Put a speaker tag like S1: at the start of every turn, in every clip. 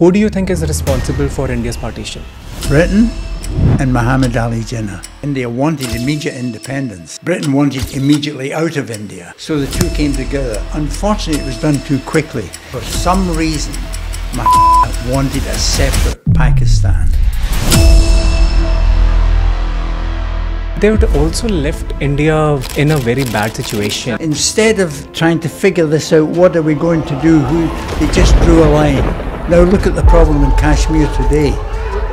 S1: Who do you think is responsible for India's partition?
S2: Britain and Muhammad Ali Jinnah. India wanted immediate independence. Britain wanted immediately out of India. So the two came together. Unfortunately, it was done too quickly. For some reason, Muhammad wanted a separate Pakistan.
S1: They would also left India in a very bad situation.
S2: Instead of trying to figure this out, what are we going to do? They just drew a line. Now look at the problem in Kashmir today.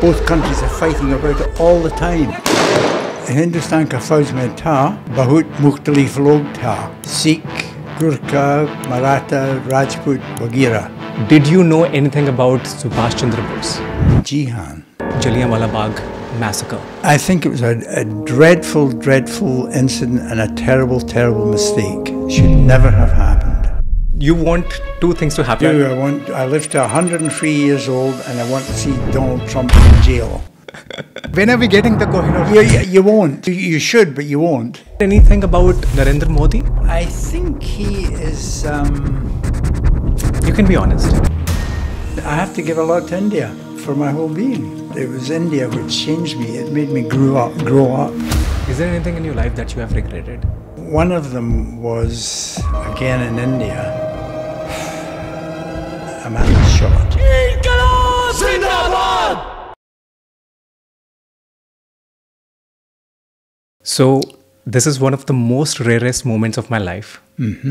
S2: Both countries are fighting about it all the time. Hindustan ka fauj mein tha, bahut mukhtalif log tha. Sikh, Gurkha, Maratha, Rajput, Bagheera.
S1: Did you know anything about Subhas Chandra Bose?
S2: Jihan.
S1: Jallianwala Bagh massacre.
S2: I think it was a dreadful, dreadful incident and a terrible, terrible mistake. It should never have happened.
S1: You want two things to happen?
S2: I live to 103 years old and I want to see Donald Trump in jail.
S1: When are we getting the Kohinoor?
S2: You won't. You should, but you won't.
S1: Anything about Narendra Modi?
S2: I think he is...
S1: You can be honest.
S2: I have to give a lot to India for my whole being. It was India which changed me. It made me grow up.
S1: Is there anything in your life that you have regretted?
S2: One of them was, again in India, a man was shot.
S1: So this is one of the most rarest moments of my life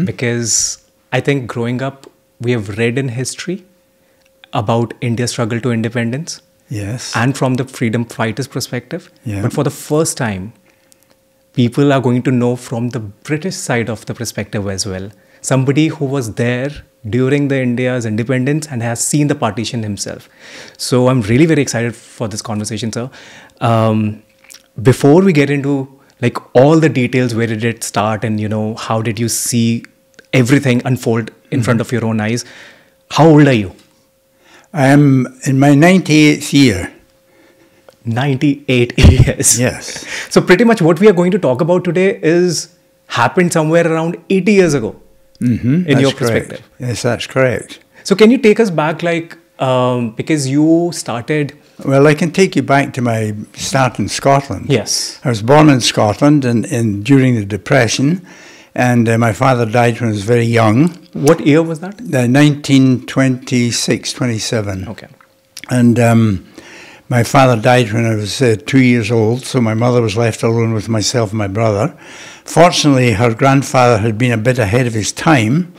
S1: because I think growing up, we have read in history about India's struggle to independence.
S2: Yes.
S1: And from the freedom fighters' perspective.
S2: Yeah.
S1: But for the first time, people are going to know from the British side of the perspective as well. Somebody who was there during the India's independence and has seen the partition himself. So I'm really very excited for this conversation, sir. Before we get into like all the details, where did it start and how did you see everything unfold in front of your own eyes? How old are you?
S2: I am in my 98th year.
S1: 98 years.
S2: Yes.
S1: So pretty much what we are going to talk about today is happened somewhere around 80 years ago in your perspective.
S2: Correct. Yes, that's correct.
S1: So can you take us back because you started...
S2: Well, I can take you back to my start in Scotland.
S1: Yes.
S2: I was born in Scotland and during the Depression, and my father died when I was very young.
S1: What year was that?
S2: 1926, 27.
S1: Okay.
S2: And my father died when I was 2 years old, so my mother was left alone with myself and my brother. Fortunately, her grandfather had been a bit ahead of his time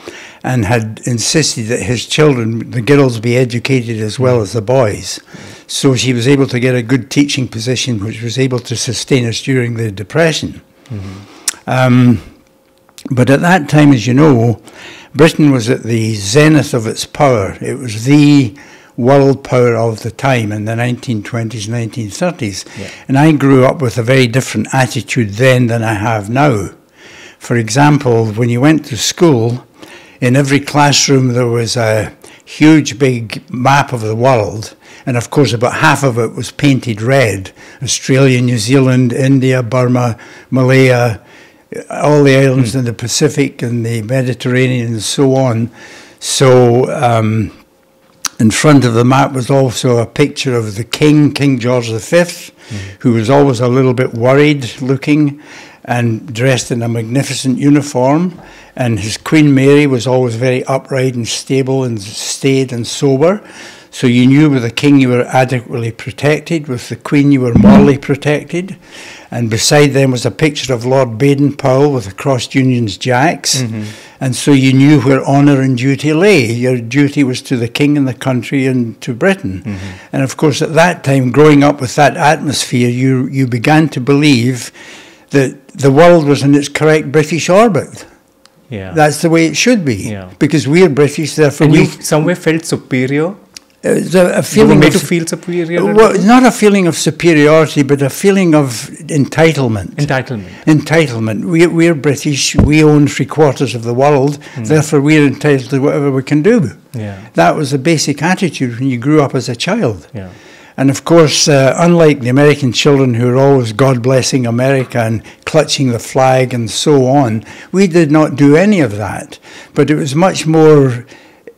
S2: and had insisted that his children, the girls, be educated as well as the boys. So she was able to get a good teaching position, which was able to sustain us during the Depression. But at that time, as you know, Britain was at the zenith of its power. It was the world power of the time in the 1920s, 1930s. Yeah. And I grew up with a very different attitude then than I have now. For example, when you went to school, in every classroom there was a huge big map of the world. And of course, about half of it was painted red. Australia, New Zealand, India, Burma, Malaya, all the islands in the Pacific and the Mediterranean and so on. So in front of the map was also a picture of the king, King George V, who was always a little bit worried looking and dressed in a magnificent uniform. And his Queen Mary was always very upright and stable and staid and sober. So you knew with the king you were adequately protected, with the queen you were morally protected. And beside them was a picture of Lord Baden-Powell with the crossed Union's jacks. And so you knew where honour and duty lay. Your duty was to the king and the country and to Britain. And of course at that time, growing up with that atmosphere, you began to believe that the world was in its correct British orbit.
S1: Yeah.
S2: That's the way it should be.
S1: Yeah.
S2: Because we're British, therefore
S1: and you somewhere felt superior?
S2: A feeling
S1: you were made to feel superior?
S2: Well, not a feeling of superiority, but a feeling of entitlement. Entitlement. We're British, we own 3/4 of the world, therefore we're entitled to whatever we can do.
S1: Yeah.
S2: That was the basic attitude when you grew up as a child.
S1: Yeah.
S2: And of course, unlike the American children who are always God blessing America and clutching the flag and so on, we did not do any of that. But it was much more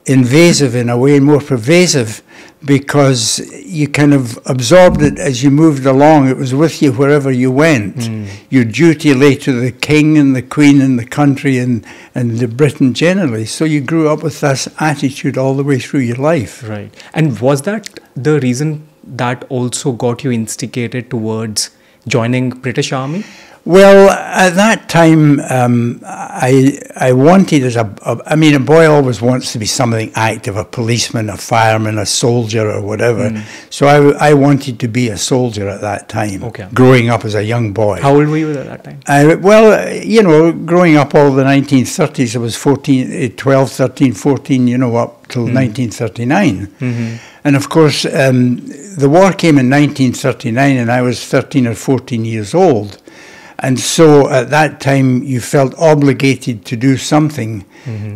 S2: invasive in a way, more pervasive, because you kind of absorbed it as you moved along. It was with you wherever you went. Your duty lay to the king and the queen and the country and the Britain generally. So you grew up with this attitude all the way through your life.
S1: Right. And was that the reason that also got you instigated towards joining British Army?
S2: Well, at that time, I wanted as a boy always wants to be something active, a policeman, a fireman, a soldier or whatever. So I wanted to be a soldier at that time, growing up as a young boy.
S1: How old were you at that time?
S2: Growing up all the 1930s, I was 12, 13, 14, up till 1939. And of course, the war came in 1939 and I was 13 or 14 years old. And so at that time, you felt obligated to do something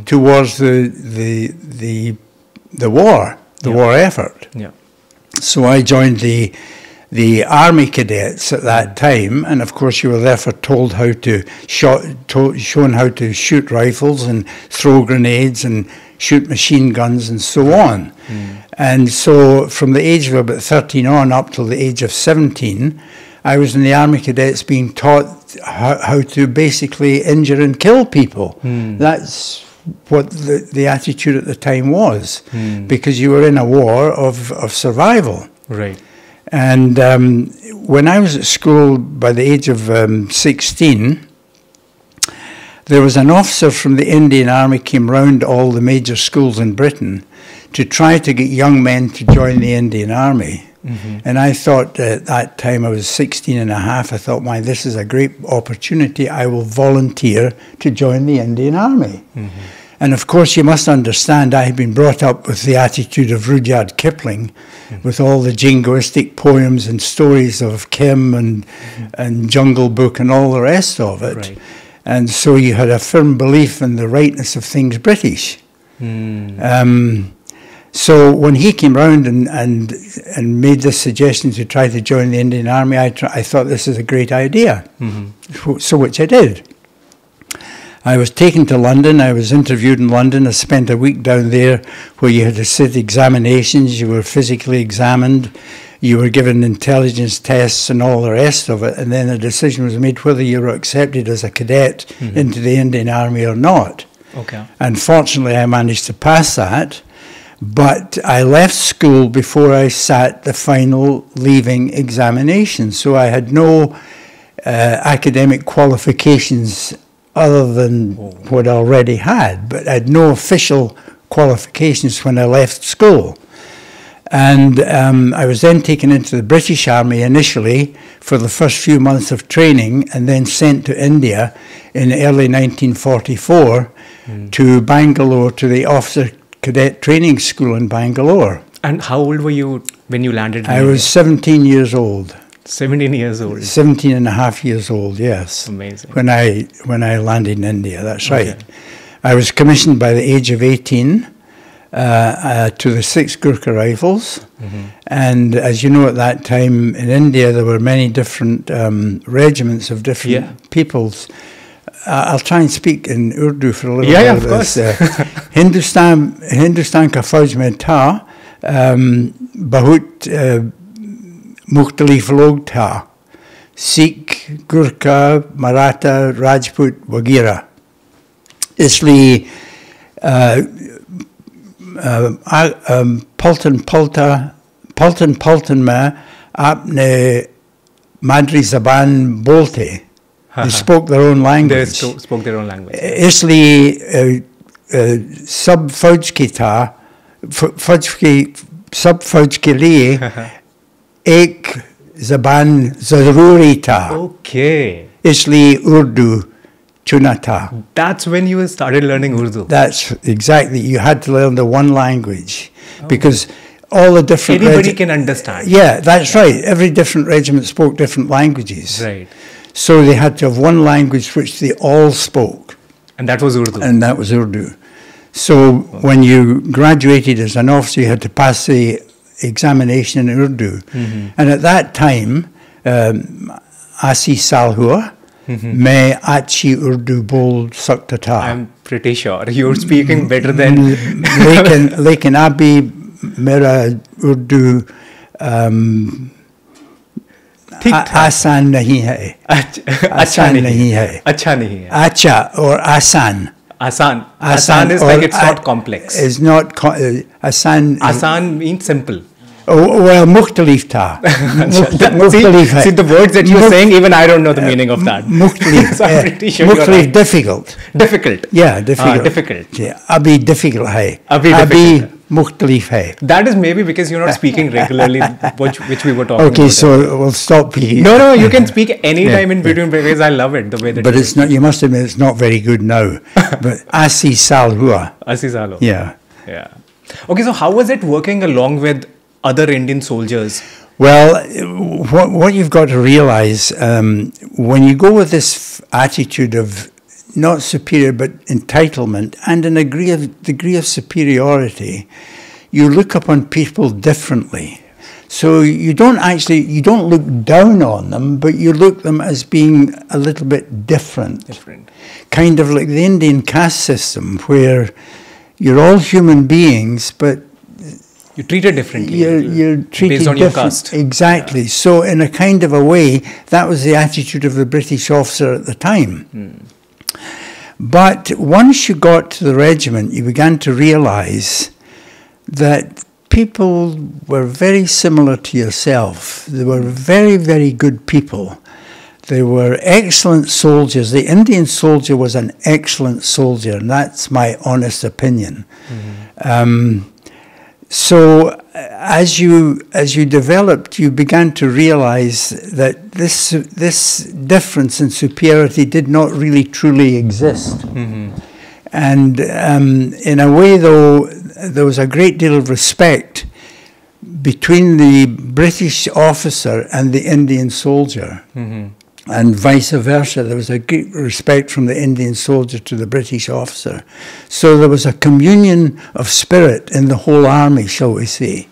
S2: towards the war, war effort.
S1: Yeah.
S2: So I joined the army cadets at that time, and of course you were therefore told how to shown how to shoot rifles and throw grenades and shoot machine guns and so on. And so from the age of about 13 on up till the age of 17, I was in the Army Cadets being taught how to basically injure and kill people. That's what the attitude at the time was, because you were in a war of survival.
S1: Right.
S2: And when I was at school, by the age of 16, there was an officer from the Indian Army came round all the major schools in Britain to try to get young men to join the Indian Army. And I thought at that time, I was 16 and a half, I thought, man, this is a great opportunity. I will volunteer to join the Indian Army. And of course, you must understand, I had been brought up with the attitude of Rudyard Kipling, with all the jingoistic poems and stories of Kim and Jungle Book and all the rest of it.
S1: Right.
S2: And so you had a firm belief in the rightness of things British. So when he came round and made this suggestion to try to join the Indian Army, I thought this is a great idea, so which I did. I was taken to London, I was interviewed in London, I spent a week down there where you had to sit examinations, you were physically examined, you were given intelligence tests and all the rest of it, and then a decision was made whether you were accepted as a cadet into the Indian Army or not. And fortunately I managed to pass that. But I left school before I sat the final leaving examination, so I had no academic qualifications other than what I already had, but I had no official qualifications when I left school. And I was then taken into the British Army initially for the first few months of training and then sent to India in early 1944 to Bangalore, to the Officer Cadet Training School in Bangalore.
S1: And how old were you when you landed in
S2: I
S1: India?
S2: was 17 years old.
S1: 17 years old?
S2: 17 and a half years old, yes.
S1: Amazing.
S2: When I landed in India, that's right. I was commissioned by the age of 18 to the 6th Gurkha Rifles. And as you know, at that time in India, there were many different regiments of different peoples. I'll try and speak in Urdu for a little bit.
S1: Yeah, of course.
S2: Hindustan ka fauj mein tha, bahut mukhtalif log tha. Sikh, Gurkha, Maratha, Rajput, वगैरह. इसलिए पलटन में आपने मादरी ज़बान बोलते. They spoke their own language.
S1: They spoke their own language.
S2: इसलिए सब फौज की था, सब फौज के लिए एक ज़बान ज़रूरी था.
S1: Okay.
S2: इसलिए उर्दू चुना था.
S1: That's when you started learning Urdu.
S2: That's exactly. You had to learn the one language because all the different.
S1: Anybody can understand.
S2: Yeah, that's right. Every different regiment spoke different languages.
S1: Right.
S2: So they had to have one language which they all spoke.
S1: And that was Urdu.
S2: And that was Urdu. So when you graduated as an officer, you had to pass the examination in Urdu. And at that time, Asi Salhua, मैं अच्छी उर्दू बोल सकता था.
S1: I'm pretty sure you're speaking better than.
S2: लेकिन अभी मेरा उर्दू आसान नहीं है.
S1: अच्छा नहीं है. अच्छा नहीं है.
S2: अच्छा और आसान.
S1: Asan is like it's not complex.
S2: It's not आसान.
S1: Asan means simple.
S2: Oh, well, मुख्तलिफ था. मुख्तलिफ है.
S1: See the words that you're saying, even I don't know the meaning of that.
S2: मुख्तलिफ.
S1: So I'm pretty sure
S2: मुख्तलिफ,
S1: you're right.
S2: difficult.
S1: Difficult.
S2: Yeah, difficult.
S1: Difficult.
S2: Yeah, अभी difficult है.
S1: अभी
S2: मुख्तलिफ है.
S1: That is maybe because you're not speaking regularly, which we were talking about.
S2: Okay, so we'll stop here.
S1: No, you can speak any time in between because I love it, the way that.
S2: But it's not, you must admit, it's not very good now. But 80 साल हुआ.
S1: 80 साल हो.
S2: Yeah.
S1: Yeah. Okay, so how was it working along with other Indian soldiers?
S2: Well, what you've got to realize, when you go with this attitude of not superior but entitlement and an degree of superiority, you look upon people differently. So you don't look down on them, but you look them as being a little bit different. Kind of like the Indian caste system, where you're all human beings, but
S1: you're treated differently.
S2: You're treated
S1: based on your caste.
S2: Exactly. Yeah. So in a kind of a way, that was the attitude of the British officer at the time. But once you got to the regiment, you began to realize that people were very similar to yourself. They were very, very good people. They were excellent soldiers. The Indian soldier was an excellent soldier, and that's my honest opinion. So as you developed, you began to realize that this difference in superiority did not really truly exist. And in a way, though, there was a great deal of respect between the British officer and the Indian soldier. And vice versa, there was a great respect from the Indian soldier to the British officer. So there was a communion of spirit in the whole army, shall we say,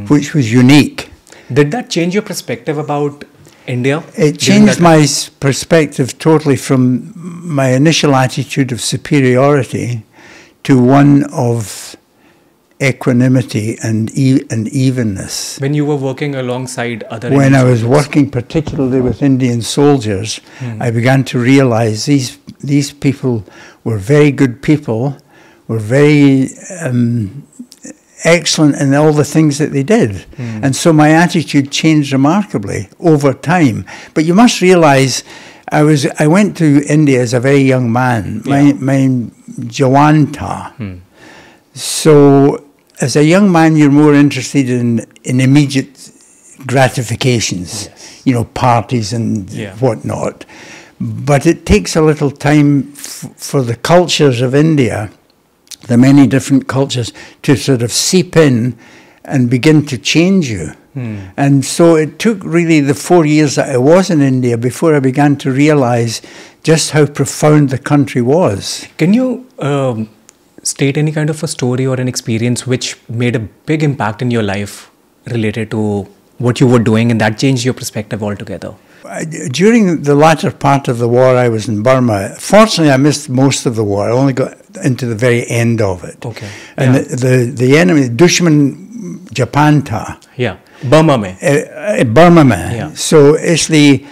S2: which was unique.
S1: Did that change your perspective about India?
S2: It changed my perspective totally from my initial attitude of superiority to one of equanimity and evenness.
S1: When you were working alongside other
S2: When
S1: Indian
S2: I was
S1: soldiers?
S2: working particularly with Indian soldiers, I began to realize these people were very good people, were very excellent in all the things that they did. And so my attitude changed remarkably over time. But you must realize, I went to India as a very young man, my Jawanta. So as a young man, you're more interested in immediate gratifications, you know, parties and whatnot. But it takes a little time for the cultures of India, the many different cultures, to sort of seep in and begin to change you. And so it took really the 4 years that I was in India before I began to realize just how profound the country was.
S1: Can you state any kind of a story or an experience which made a big impact in your life related to what you were doing and that changed your perspective altogether?
S2: During the latter part of the war, I was in Burma. Fortunately, I missed most of the war. I only got into the very end of it.
S1: Okay.
S2: And the enemy, Dushman Japan tha.
S1: Yeah. Burma mein.
S2: Burma mein.
S1: Yeah.
S2: So isliye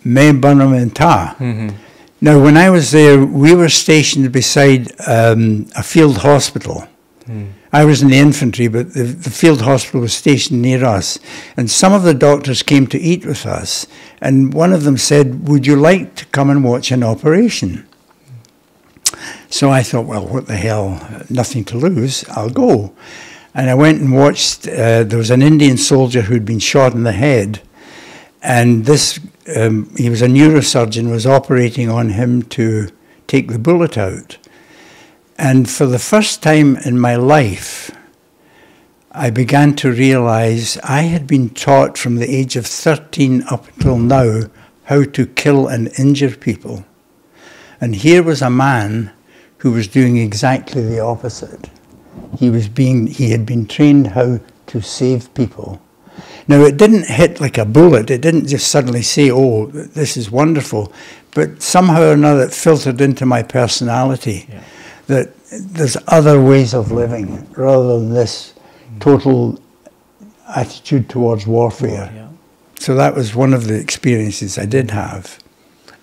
S2: main Burma mein tha. Now, when I was there, we were stationed beside a field hospital. I was in the infantry, but the field hospital was stationed near us. And some of the doctors came to eat with us. And one of them said, "Would you like to come and watch an operation?" So I thought, well, what the hell? Nothing to lose. I'll go. And I went and watched. There was an Indian soldier who'd been shot in the head. And this, he was a neurosurgeon, was operating on him to take the bullet out. And for the first time in my life, I began to realize I had been taught from the age of 13 up until now how to kill and injure people. And here was a man who was doing exactly the opposite. He had been trained how to save people. Now, it didn't hit like a bullet. It didn't just suddenly say, "Oh, this is wonderful." But somehow or another, it filtered into my personality. That there's other ways of living rather than this total attitude towards warfare.
S1: Yeah.
S2: So that was one of the experiences I did have.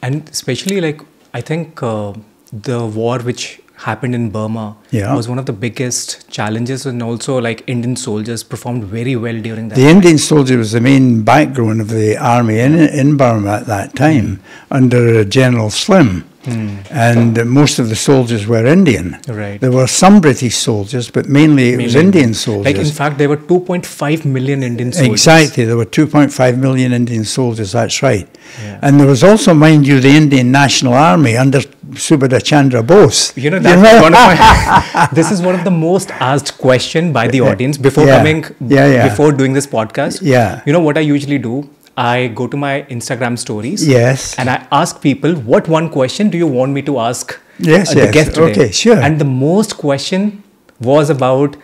S1: And especially, like, I think the war which happened in Burma was one of the biggest challenges, and also like Indian soldiers performed very well during that.
S2: The Indian soldier was the main backbone of the army in Burma at that time under General Slim. And most of the soldiers were Indian.
S1: Right.
S2: There were some British soldiers, but mainly it was Indian soldiers.
S1: Like, in fact, there were 2.5 million Indian soldiers.
S2: Exactly, there were 2.5 million Indian soldiers, that's right.
S1: Yeah.
S2: And there was also, mind you, the Indian National Army under Subhas Chandra Bose.
S1: You know, that's one of my, this is one of the most asked question by the audience before before doing this podcast.
S2: Yeah.
S1: You know what I usually do? I go to my Instagram stories.
S2: Yes.
S1: And I ask people, what one question do you want me to ask
S2: the
S1: guest today?
S2: Okay, sure.
S1: And the most question was about,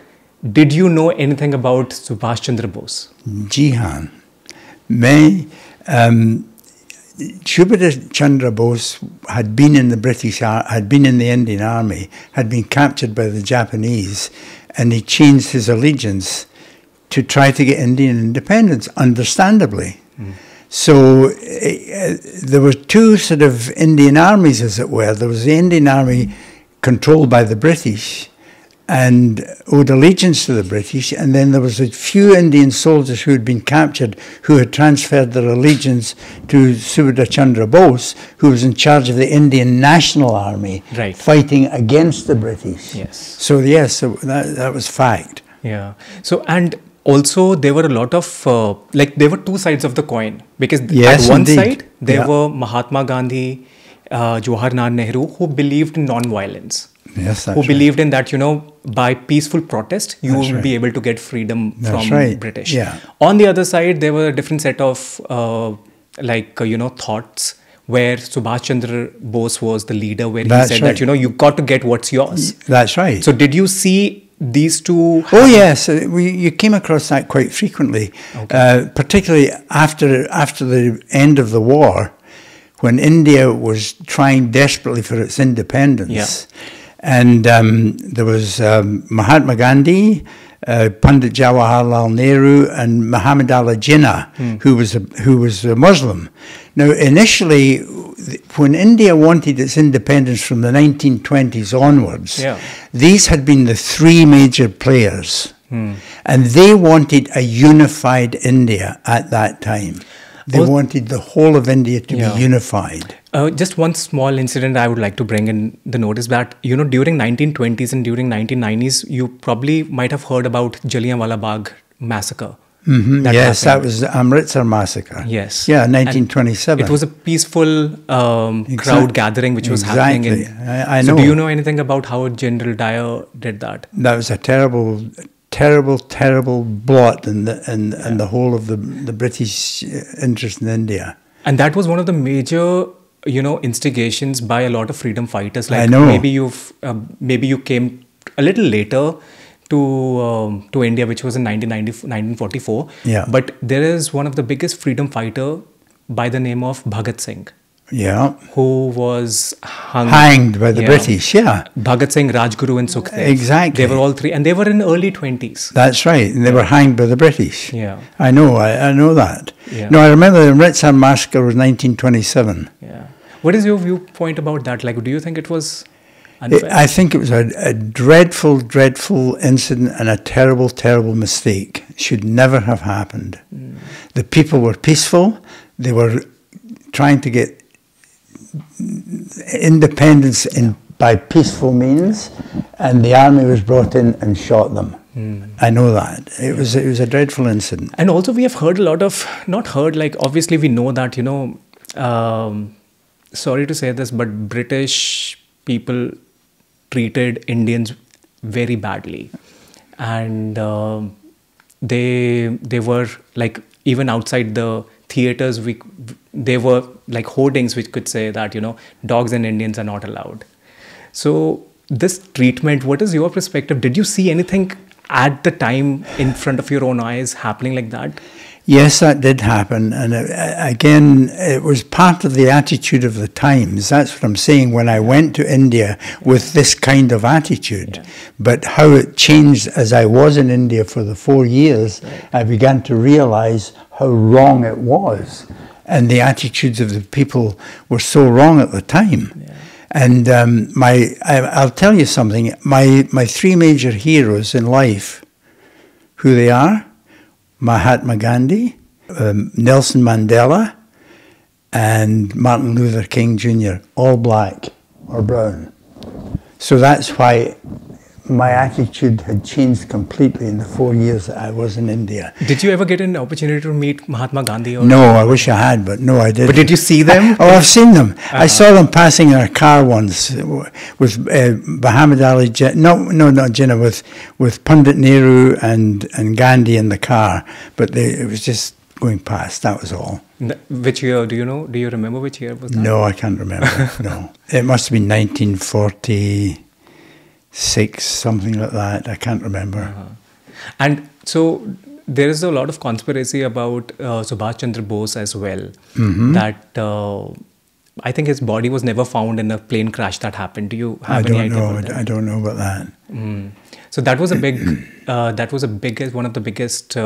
S1: did you know anything about Subhas Chandra Bose?
S2: Jihan. Subhas Chandra Bose had been in the Indian Army, had been captured by the Japanese, and he changed his allegiance to try to get Indian independence, understandably. So there were two sort of Indian armies, as it were. There was the Indian army controlled by the British and owed allegiance to the British, and then there was a few Indian soldiers who had been captured who had transferred their allegiance to Subhas Chandra Bose, who was in charge of the Indian National Army, fighting against the British.
S1: Yes.
S2: So yes, so that was fact.
S1: Yeah. So, and also there were a lot of, there were two sides of the coin, because at one side there were Mahatma Gandhi, Jawaharlal Nehru, who believed in non-violence.
S2: Yes, that's
S1: who believed in that, by peaceful protest, you will be able to get freedom from British.
S2: Yeah.
S1: On the other side, there were a different set of, thoughts, where Subhas Chandra Bose was the leader, where he said that, you got to get what's yours.
S2: That's right.
S1: So did you see these two?
S2: Oh, yes. You came across that quite frequently, particularly after the end of the war, when India was trying desperately for its independence.
S1: Yeah.
S2: And there was Mahatma Gandhi, Pandit Jawaharlal Nehru, and Muhammad Ali Jinnah, who was a Muslim. Now, initially, when India wanted its independence from the 1920s onwards, these had been the three major players, and they wanted a unified India at that time. They wanted the whole of India to be unified.
S1: Just one small incident I would like to bring in the notice that, during 1920s and during 1990s, you probably might have heard about Jallianwala Bagh massacre.
S2: Yes, that was the Amritsar massacre.
S1: Yes.
S2: Yeah, 1927.
S1: And it was a peaceful crowd gathering which was happening.
S2: I know.
S1: So do you know anything about how General Dyer did that?
S2: That was a terrible blot in the whole of the British interest in India.
S1: And that was one of the major, instigations by a lot of freedom fighters. Like,
S2: I know.
S1: Maybe you came a little later to India, which was in 1944.
S2: Yeah.
S1: But there is one of the biggest freedom fighter by the name of Bhagat Singh.
S2: Yeah.
S1: Who was
S2: hanged by the British,
S1: Bhagat Singh, Rajguru and Sukhdev.
S2: Exactly.
S1: They were all three, and they were in early 20s.
S2: That's right, and they were hanged by the British.
S1: Yeah.
S2: I know that.
S1: Yeah.
S2: No, I remember the Amritsar massacre was 1927.
S1: Yeah. What is your viewpoint about that? Like, do you think it was unfair?
S2: I think it was a dreadful, dreadful incident and a terrible, terrible mistake. It should never have happened. The people were peaceful. They were trying to get independence by peaceful means, and the army was brought in and shot them. I know that. It was a dreadful incident.
S1: And also we have heard a lot of, obviously we know that, sorry to say this, but British people treated Indians very badly. And they were like, even outside the theaters, they were like hoardings which could say that, dogs and Indians are not allowed. So this treatment, what is your perspective? Did you see anything at the time in front of your own eyes happening like that?
S2: Yes, that did happen. And again, it was part of the attitude of the times. That's what I'm saying when I went to India with this kind of attitude.
S1: Yeah.
S2: But how it changed as I was in India for the 4 years, I began to realize how wrong it was. And the attitudes of the people were so wrong at the time.
S1: Yeah.
S2: And I'll tell you something. My 3 major heroes in life, who they are: Mahatma Gandhi, Nelson Mandela, and Martin Luther King Jr., all black or brown. So that's why my attitude had changed completely in the 4 years that I was in India.
S1: Did you ever get an opportunity to meet Mahatma Gandhi? Or
S2: No, I wish I had, but no, I didn't.
S1: But did you see them?
S2: Oh, I've seen them. I saw them passing in a car once with Muhammad Ali, not Jinnah, with Pandit Nehru and Gandhi in the car. But it was just going past, that was all.
S1: Which year, do you know? Do you remember which year was that?
S2: No, I can't remember, no. It must have been 1946, something like that. I can't remember.
S1: And so there is a lot of conspiracy about Subhas Chandra Bose as well. That I think his body was never found in a plane crash that happened. Do you have any idea about that?
S2: I don't know about that.
S1: So that was a big, one of the biggest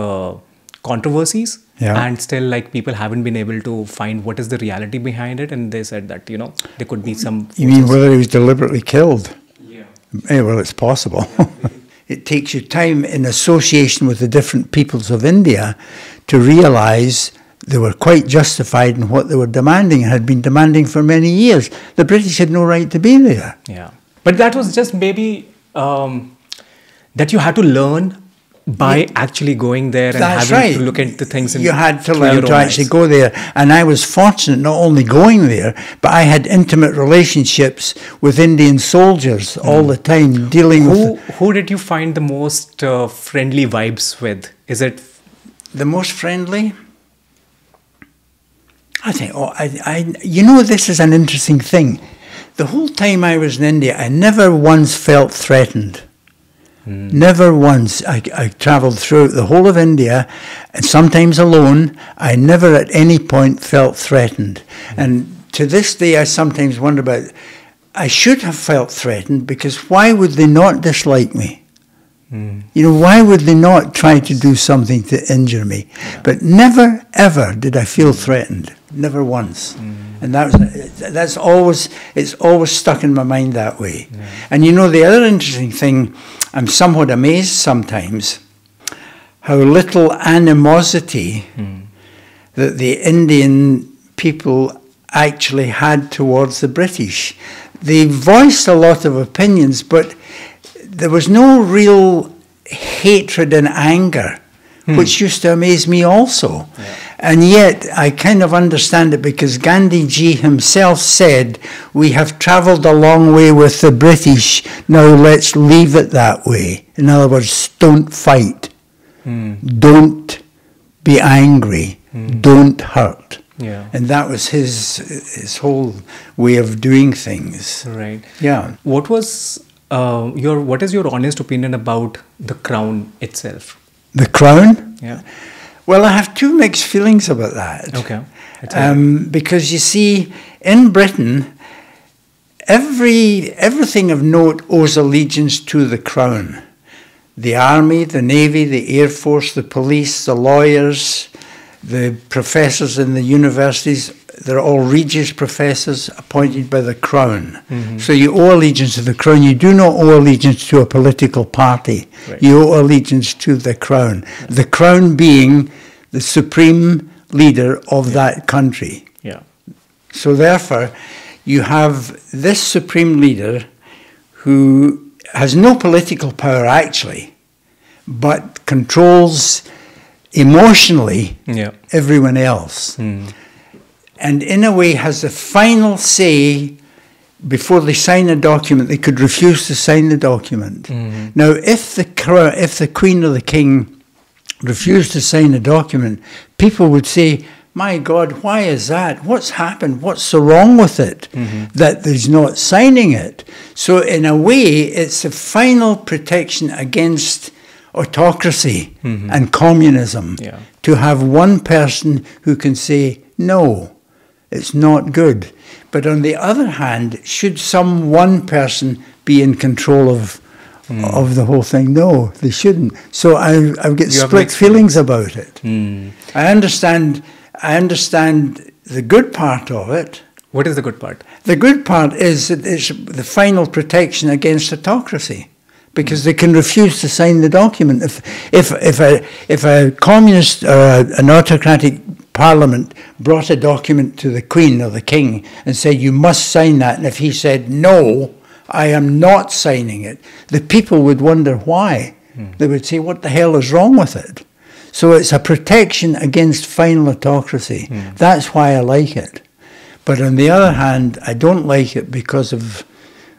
S1: controversies.
S2: Yeah.
S1: And still, like, people haven't been able to find what is the reality behind it. And they said that, there could be some...
S2: You mean whether he was deliberately killed?
S1: Yeah.
S2: Well, it's possible. It takes you time in association with the different peoples of India to realize they were quite justified in what they were demanding and had been demanding for many years. The British had no right to be there.
S1: Yeah. But that was just maybe that you had to learn by actually going there and having to look into things.
S2: You had to learn to actually go there. And I was fortunate not only going there, but I had intimate relationships with Indian soldiers all the time, dealing with... Who
S1: did you find the most friendly vibes with? Is it...
S2: The most friendly? I think, this is an interesting thing. The whole time I was in India, I never once felt threatened. Never once. I travelled throughout the whole of India, and sometimes alone. I never at any point felt threatened. And to this day, I sometimes wonder about, I should have felt threatened, because why would they not dislike me? Why would they not try to do something to injure me? But never, ever did I feel threatened. Never once. And it's always stuck in my mind that way. And the other interesting thing, I'm somewhat amazed sometimes how little animosity that the Indian people actually had towards the British. They voiced a lot of opinions, but there was no real hatred and anger, which used to amaze me also. And yet, I kind of understand it, because Gandhi ji himself said, we have travelled a long way with the British, now let's leave it that way. In other words, don't fight. Don't be angry. Don't hurt.
S1: Yeah.
S2: And that was his whole way of doing things.
S1: Right.
S2: Yeah.
S1: What is your honest opinion about the crown itself?
S2: The crown?
S1: Yeah.
S2: Well, I have two mixed feelings about that.
S1: Okay.
S2: Because you see, in Britain, everything of note owes allegiance to the crown. The army, the navy, the air force, the police, the lawyers, the professors in the universities, they're all Regius professors appointed by the crown. So you owe allegiance to the crown. You do not owe allegiance to a political party. Right. You owe allegiance to the crown. The crown being the supreme leader of that country.
S1: Yeah.
S2: So therefore, you have this supreme leader who has no political power actually, but controls emotionally everyone else. And in a way has the final say. Before they sign a document, they could refuse to sign the document. Now, if the Queen or the King refused to sign a document, people would say, my God, why is that? What's happened? What's so wrong with it that there's not signing it? So in a way, it's a final protection against autocracy and communism, to have one person who can say, no, it's not good. But on the other hand, should some one person be in control of the whole thing? No, they shouldn't. So I've got split feelings about it. I understand the good part of it.
S1: What is the good part?
S2: The good part is that it's the final protection against autocracy, because they can refuse to sign the document. If a communist or an autocratic parliament brought a document to the Queen or the King and said, you must sign that, and if he said, no, I am not signing it, the people would wonder why. They would say, what the hell is wrong with it? So it's a protection against final autocracy. That's why I like it. But on the other hand, I don't like it because of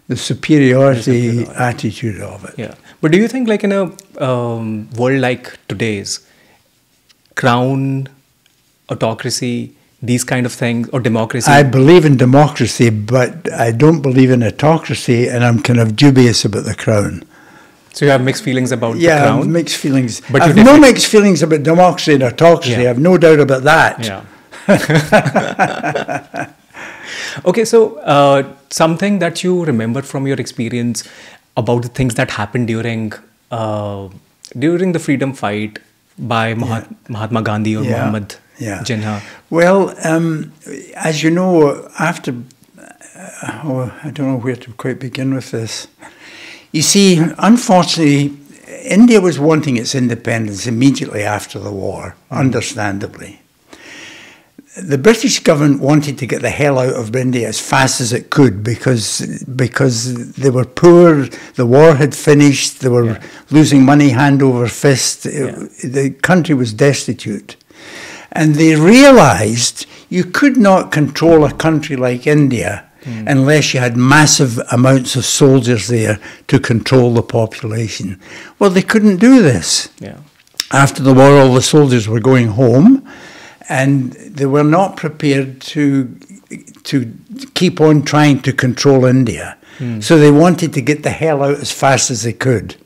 S2: the superiority attitude of it.
S1: Yeah. But do you think, like, in a world like today's, crown, autocracy, these kind of things, or democracy?
S2: I believe in democracy, but I don't believe in autocracy, and I'm kind of dubious about the crown.
S1: So you have mixed feelings about the crown? Yeah,
S2: mixed feelings.
S1: But
S2: I have no mixed feelings about democracy and autocracy. I have no doubt about that.
S1: Yeah. Okay, so something that you remember from your experience about the things that happened during the freedom fight by Mahatma Gandhi or Muhammad Jinnah?
S2: Well, as you know, after I don't know where to quite begin with this. You see, unfortunately, India was wanting its independence immediately after the war, understandably. The British government wanted to get the hell out of India as fast as it could because they were poor, the war had finished, they were losing money hand over fist, the country was destitute. And they realized you could not control a country like India unless you had massive amounts of soldiers there to control the population. Well, they couldn't do this. After the war, all the soldiers were going home, and they were not prepared to keep on trying to control India. So they wanted to get the hell out as fast as they could.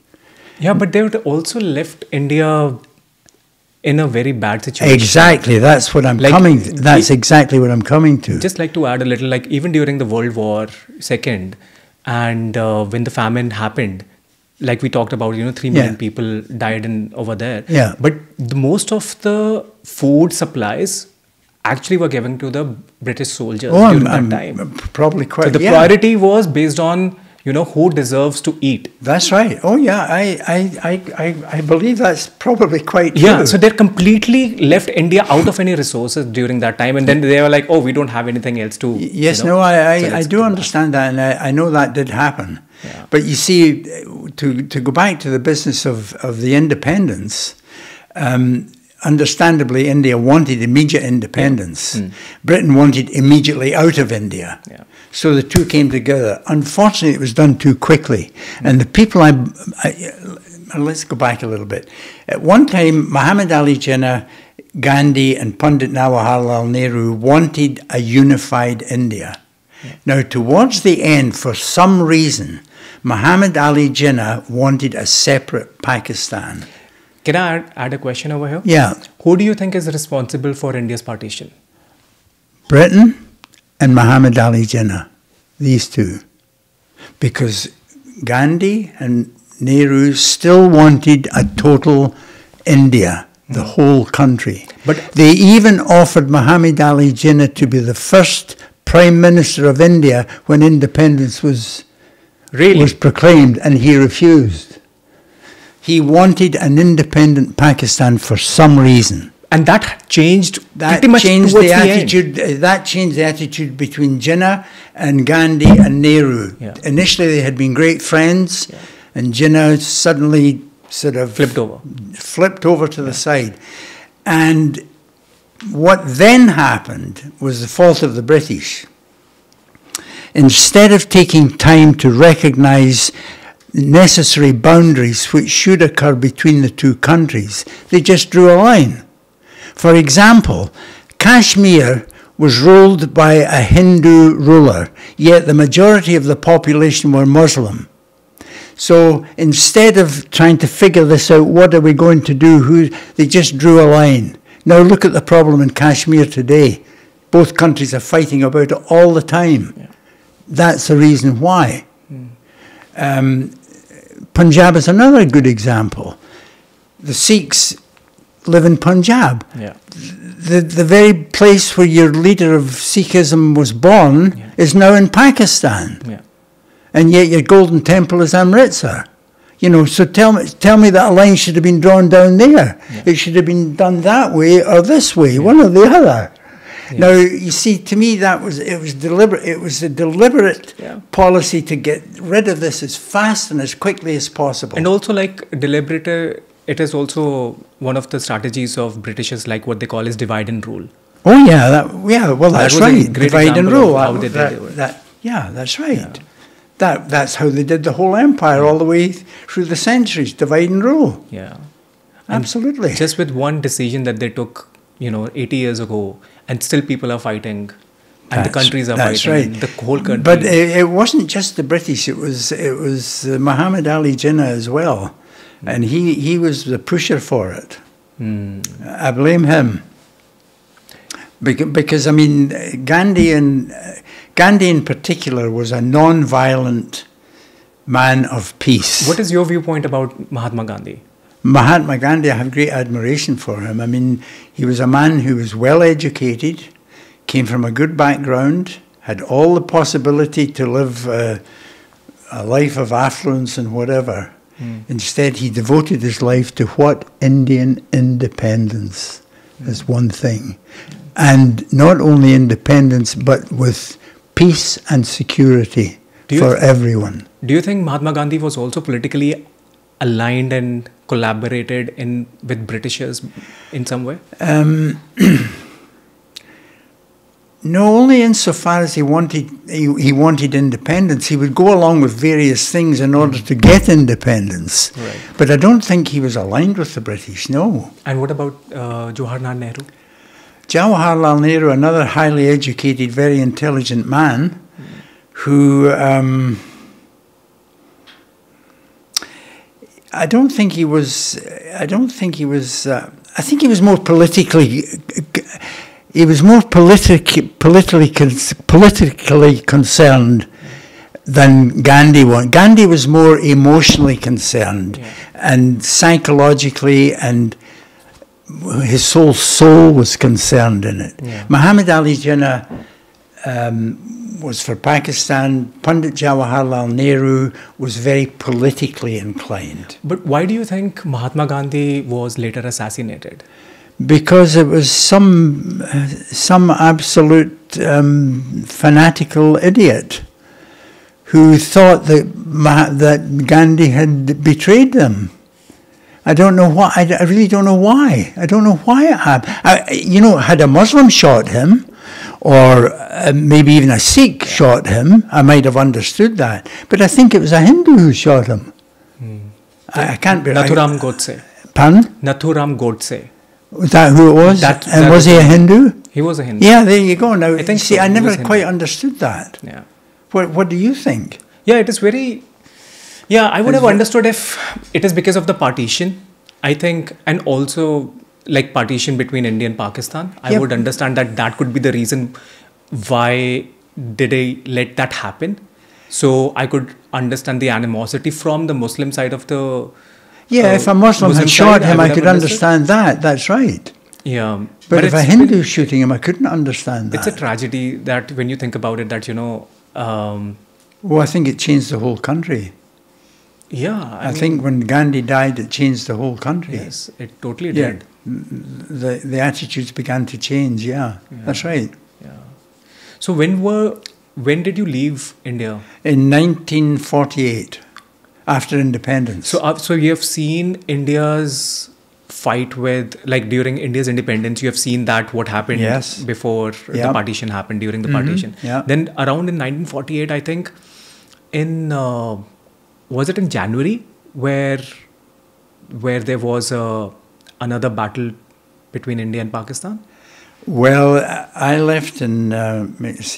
S1: Yeah, but they would also left India in a very bad situation.
S2: Exactly, that's what I'm coming to. That's exactly what I'm coming to.
S1: Just like to add a little, like even during the World War II, and when the famine happened, like we talked about, 3 million people died over there.
S2: Yeah.
S1: But most of the food supplies actually were given to the British soldiers during that time.
S2: Probably quite.
S1: So the priority was based on, who deserves to eat.
S2: That's right. Oh yeah, I believe that's probably quite true.
S1: Yeah, so they completely left India out of any resources during that time, and then they were like, oh, we don't have anything else to.
S2: Yes, I do understand that, and I know that did happen.
S1: Yeah.
S2: But you see, to go back to the business of the independence, understandably, India wanted immediate independence. Britain wanted immediately out of India. So the two came together. Unfortunately, it was done too quickly. And the people let's go back a little bit. At one time, Muhammad Ali Jinnah, Gandhi, and Pandit Jawaharlal Nehru wanted a unified India. Now, towards the end, for some reason, Muhammad Ali Jinnah wanted a separate Pakistan.
S1: Can I add a question over here?
S2: Yeah.
S1: Who do you think is responsible for India's partition?
S2: Britain and Muhammad Ali Jinnah, these two. Because Gandhi and Nehru still wanted a total India, the whole country. But they even offered Muhammad Ali Jinnah to be the first Prime Minister of India when independence was proclaimed, and he refused. He wanted an independent Pakistan for some reason.
S1: And that changed pretty much
S2: changed
S1: towards
S2: the attitude. That changed the attitude between Jinnah and Gandhi and Nehru. Initially, they had been great friends, and Jinnah suddenly sort of flipped over to the side. And what then happened was the fault of the British. Instead of taking time to recognize necessary boundaries which should occur between the two countries, they just drew a line. For example, Kashmir was ruled by a Hindu ruler, yet the majority of the population were Muslim. So instead of trying to figure this out, what are we going to do, they just drew a line. Now look at the problem in Kashmir today. Both countries are fighting about it all the time. Yeah. That's the reason why. Punjab is another good example. The Sikhs live in Punjab.
S1: Yeah.
S2: The very place where your leader of Sikhism was born is now in Pakistan.
S1: Yeah.
S2: And yet your golden temple is Amritsar. You know, so tell me that a line should have been drawn down there. Yeah. It should have been done that way or this way, one or the other. Yeah. Now, you see, to me, it was deliberate. It was a deliberate policy to get rid of this as fast and as quickly as possible.
S1: And also, like, deliberate, it is also one of the strategies of Britishers, like what they call is divide and rule.
S2: Oh, yeah. Well, that's right. Divide and rule.
S1: How they did it.
S2: Yeah, that's right. Yeah. That's how they did the whole empire all the way through the centuries, divide and rule.
S1: Yeah.
S2: Absolutely.
S1: And just with one decision that they took, 80 years ago, and still people are fighting, and the countries are fighting.
S2: Right.
S1: The whole country.
S2: But it wasn't just the British, it was Muhammad Ali Jinnah as well. And he was the pusher for it. I blame him. Because I mean, Gandhi in particular was a non-violent man of peace.
S1: What is your viewpoint about Mahatma Gandhi?
S2: Mahatma Gandhi, I have great admiration for him. I mean, he was a man who was well educated, came from a good background, had all the possibility to live a life of affluence and whatever. Instead, he devoted his life to what? Indian independence is one thing. And not only independence, but with peace and security for everyone.
S1: Do you think Mahatma Gandhi was also politically aligned and collaborated with Britishers in some way? No, only insofar as he wanted independence. He would go along with various things in order to get independence. Right.
S2: But I don't think he was aligned with the British, no.
S1: And what about Jawaharlal Nehru?
S2: Jawaharlal Nehru, another highly educated, very intelligent man, who I think he was more politically. He was more politically concerned than Gandhi was. Gandhi was more emotionally concerned and psychologically, and his whole soul was concerned in it. Yeah. Muhammad Ali Jinnah was for Pakistan. Pandit Jawaharlal Nehru was very politically inclined.
S1: But why do you think Mahatma Gandhi was later assassinated?
S2: Because it was some absolute fanatical idiot who thought that Gandhi had betrayed them. I don't know why. I really don't know why. I don't know why it happened. Had a Muslim shot him, or maybe even a Sikh shot him, I might have understood that. But I think it was a Hindu who shot him. I can't be.
S1: Nathuram Godse.
S2: Pardon?
S1: Nathuram Godse.
S2: Was that who it was? And was he a Hindu?
S1: He was a Hindu.
S2: Yeah, there you go. Now,
S1: I think
S2: see,
S1: so.
S2: I never quite understood that.
S1: Yeah.
S2: What do you think?
S1: Yeah, it is very... Yeah, I would have understood if it is because of the partition, I think, and also like partition between India and Pakistan. I would understand that could be the reason why did they let that happen. So I could understand the animosity from the Muslim side of the...
S2: Yeah, if a Muslim had shot him, I could understand that. That's right.
S1: Yeah.
S2: But if a Hindu shooting him, I couldn't understand that.
S1: It's a tragedy that when you think about it, that,
S2: well, I think it changed the whole country.
S1: Yeah.
S2: I think when Gandhi died, it changed the whole country.
S1: Yes, it totally did.
S2: The attitudes began to change, yeah. That's right.
S1: Yeah. So when did you leave India?
S2: In 1948. After independence.
S1: So you have seen India's fight with, like during India's independence, you have seen that what happened before the partition happened, during the partition.
S2: Yeah.
S1: Then around in 1948, I think, was it in January, where there was another battle between India and Pakistan?
S2: Well, I left in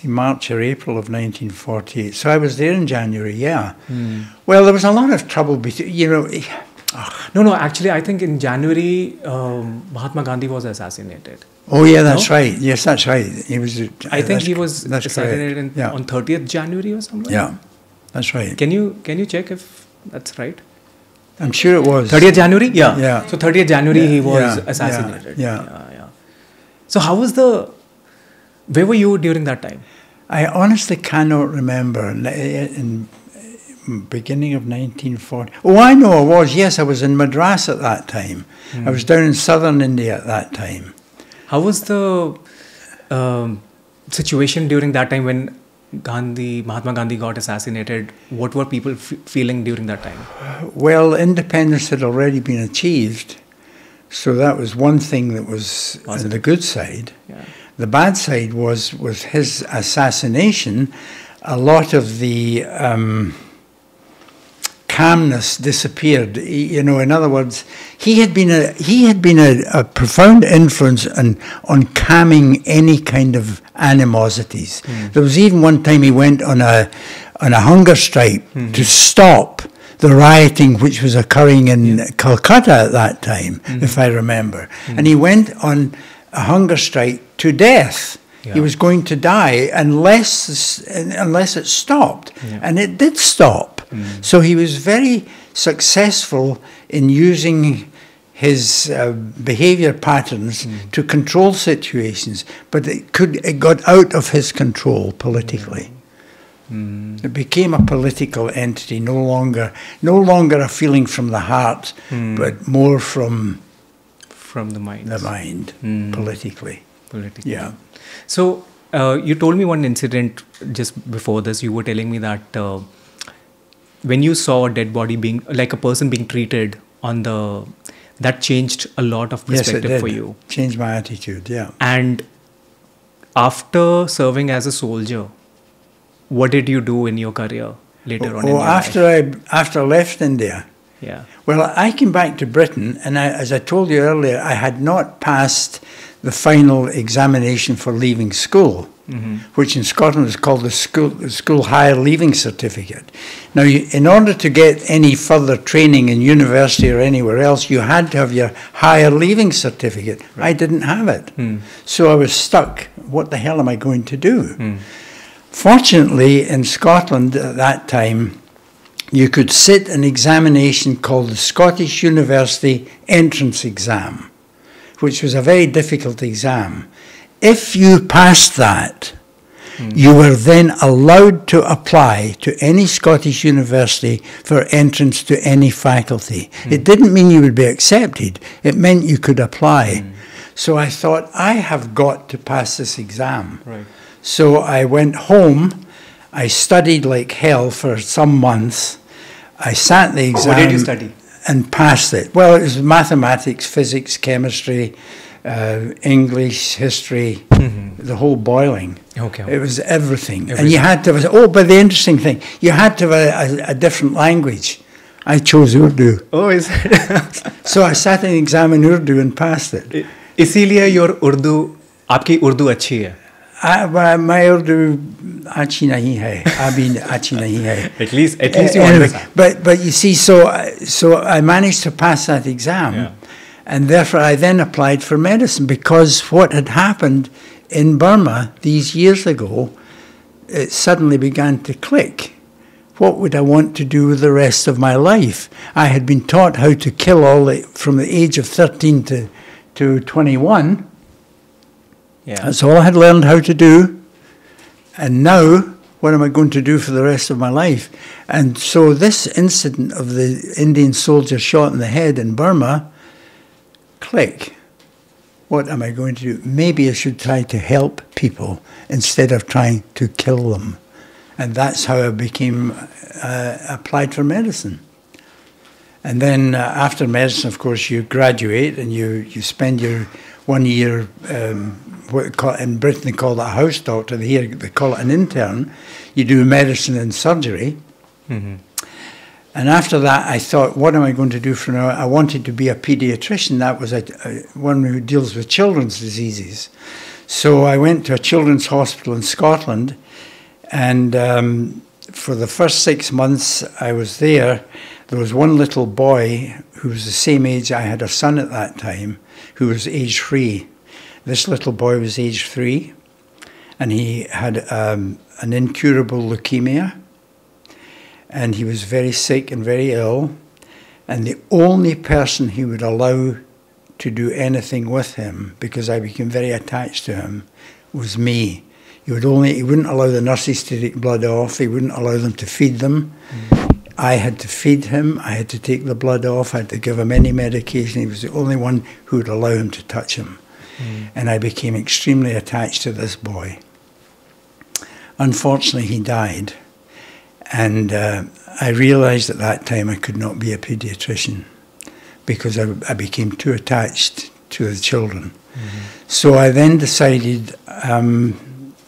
S2: March or April of 1948, so I was there in January. Yeah. Well, there was a lot of trouble between, you know.
S1: No. Actually, I think in January, Mahatma Gandhi was assassinated.
S2: Oh yeah, that's right. Yes, that's right. He was.
S1: I think he was assassinated on 30th January or something.
S2: Yeah, that's right.
S1: Can you check if that's right?
S2: I'm sure it was
S1: 30th January. Yeah.
S2: Yeah.
S1: So 30th January he was assassinated.
S2: Yeah.
S1: So how was where were you during that time?
S2: I honestly cannot remember. In beginning of 1940. Oh, I know I was. Yes, I was in Madras at that time. I was down in southern India at that time.
S1: How was the situation during that time when Mahatma Gandhi got assassinated? What were people feeling during that time?
S2: Well, independence had already been achieved. So that was one thing that was on the good side.
S1: Yeah.
S2: The bad side was his assassination. A lot of the calmness disappeared. You know, in other words, he had been a profound influence on calming any kind of animosities. There was even one time he went on a hunger strike to stop the rioting which was occurring in Calcutta at that time, if I remember. And he went on a hunger strike to death. Yeah. He was going to die unless it stopped. Yeah. And it did stop. So he was very successful in using his behavior patterns to control situations, but it got out of his control politically. It became a political entity, no longer a feeling from the heart, but more from
S1: the mind.
S2: The mind, politically. Yeah.
S1: So you told me one incident just before this. You were telling me that when you saw a dead body being, like a person being treated on that changed a lot of perspective for you.
S2: Changed my attitude. Yeah.
S1: And after serving as a soldier, what did you do in your career later on?
S2: After I left India.
S1: Yeah.
S2: Well, I came back to Britain, and as I told you earlier, I had not passed the final examination for leaving school, which in Scotland is called the school higher leaving certificate. Now, in order to get any further training in university or anywhere else, you had to have your higher leaving certificate. Right. I didn't have it. So I was stuck. What the hell am I going to do? Fortunately, in Scotland at that time, you could sit an examination called the Scottish University Entrance Exam, which was a very difficult exam. If you passed that, you were then allowed to apply to any Scottish university for entrance to any faculty. It didn't mean you would be accepted. It meant you could apply. So I thought, I have got to pass this exam.
S1: Right.
S2: So I went home. I studied like hell for some months. I sat the exam.
S1: What did you study?
S2: And passed it. Well, it was mathematics, physics, chemistry, English, history, the whole boiling.
S1: Okay.
S2: It was everything. And you had to have, but the interesting thing, you had to have a different language. I chose Urdu.
S1: Oh, is it?
S2: So I sat an exam in Urdu and passed it.
S1: इसीलिए your Urdu, आपकी उर्दू अच्छी है.
S2: My Urdu अच्छी नहीं है. अभी अच्छी नहीं है.
S1: At least you understand.
S2: But you see, so I managed to pass that exam. Yeah. And therefore I then applied for medicine, because what had happened in Burma these years ago, it suddenly began to click. What would I want to do with the rest of my life? I had been taught how to kill from the age of 13 to 21.
S1: Yeah.
S2: That's all I had learned how to do. And now, what am I going to do for the rest of my life? And so this incident of the Indian soldier shot in the head in Burma, click. What am I going to do? Maybe I should try to help people instead of trying to kill them. And that's how I became, applied for medicine. And then after medicine, of course, you graduate and you spend your 1 year, in Britain they call that a house doctor, here they call it an intern. You do medicine and surgery. And after that, I thought, what am I going to do from now? I wanted to be a pediatrician. That was one who deals with children's diseases. So I went to a children's hospital in Scotland, and for the first 6 months I was there, there was one little boy who was the same age. I had a son at that time who was age 3. This little boy was age 3, and he had an incurable leukemia, and he was very sick and very ill, and the only person he would allow to do anything with him, because I became very attached to him, was me. He wouldn't allow the nurses to take blood off. He wouldn't allow them to feed them. I had to feed him. I had to take the blood off. I had to give him any medication. He was the only one who would allow him to touch him. And I became extremely attached to this boy. Unfortunately, he died. And I realized at that time I could not be a pediatrician, because I became too attached to the children. So I then decided I'm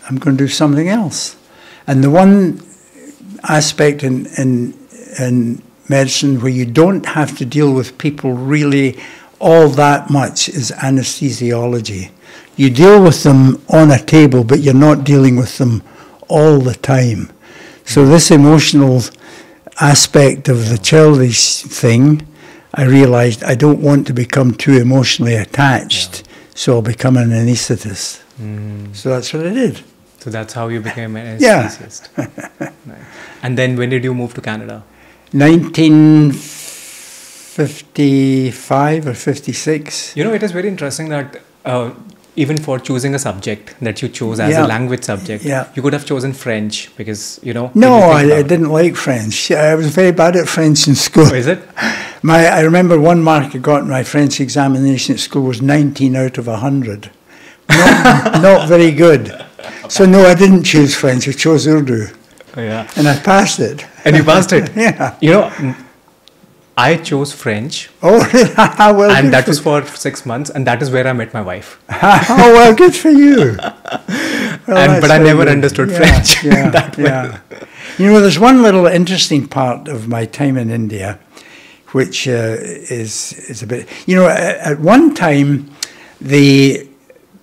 S2: going to do something else. And the one aspect in medicine where you don't have to deal with people really all that much is anesthesiology. You deal with them on a table, but you're not dealing with them all the time. So this emotional aspect of the childish thing, I realized I don't want to become too emotionally attached, so I'll become an anaesthetist. So that's what I did.
S1: So that's how you became an anesthetist. Right. And then when did you move to Canada?
S2: 1955 or 56.
S1: You know, it is very interesting that even for choosing a subject that you chose as a language subject, you could have chosen French because, you know...
S2: No, I didn't like French. I was very bad at French in school.
S1: Oh, is it?
S2: I remember one mark I got in my French examination at school was 19 out of 100. Not very good. So no, I didn't choose French. I chose Urdu.
S1: Oh, yeah.
S2: And I passed it.
S1: And you passed it?
S2: Yeah.
S1: You know, I chose French.
S2: Oh, well,
S1: and that was for 6 months, and that is where I met my wife.
S2: Oh, well, good for you. Well,
S1: but I never understood French that well.
S2: You know, there's one little interesting part of my time in India, which is a bit... You know, at one time, the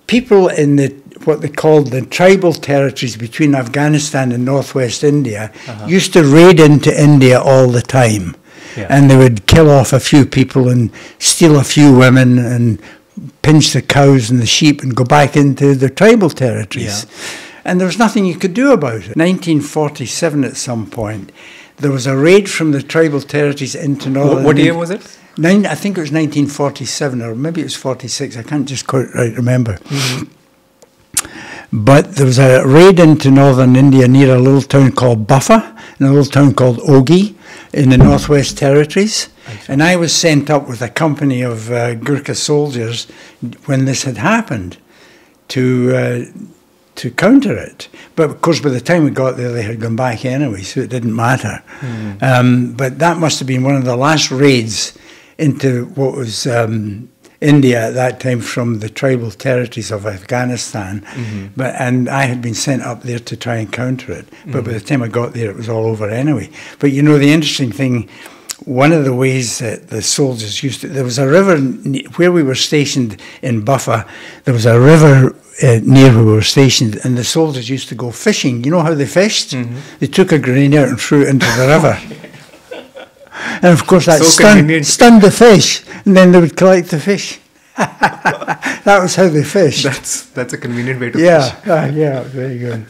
S2: people in what they called the tribal territories between Afghanistan and northwest India used to raid into India all the time. Yeah. And they would kill off a few people and steal a few women and pinch the cows and the sheep and go back into the tribal territories. Yeah. And there was nothing you could do about it. 1947 at some point, there was a raid from the tribal territories into northern...
S1: What year was it?
S2: I think it was 1947 or maybe it was 46. I can't just quite remember. But there was a raid into northern India near a little town called Buffa and a little town called Ogi in the Northwest Territories. And I was sent up with a company of Gurkha soldiers when this had happened to counter it. But of course, by the time we got there, they had gone back anyway, so it didn't matter. But that must have been one of the last raids into what was India at that time from the tribal territories of Afghanistan. And I had been sent up there to try and counter it. But by the time I got there, it was all over anyway. But you know, the interesting thing, one of the ways that the soldiers used to... There was a river where we were stationed in Buffa. There was a river near where we were stationed, and the soldiers used to go fishing. You know how they fished? They took a grenade out and threw it into the river. And of course that stunned the fish, and then they would collect the fish. That was how they fished.
S1: That's a convenient way to fish.
S2: Yeah, very good.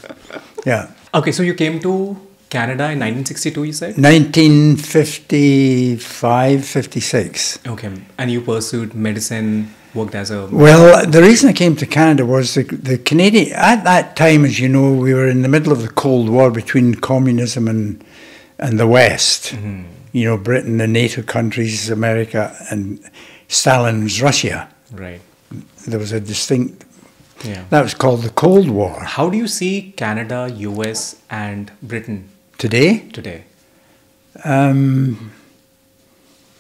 S2: Yeah.
S1: Okay, so you came to Canada in 1962, you said?
S2: 1955, 56.
S1: Okay, and you pursued medicine, worked as a...
S2: Well, the reason I came to Canada was the Canadian... At that time, as you know, we were in the middle of the Cold War between communism and the West. You know, Britain, the NATO countries, America, and Stalin's Russia.
S1: Right.
S2: There was a distinct... That was called the Cold War.
S1: How do you see Canada, US, and Britain
S2: today?
S1: Today. And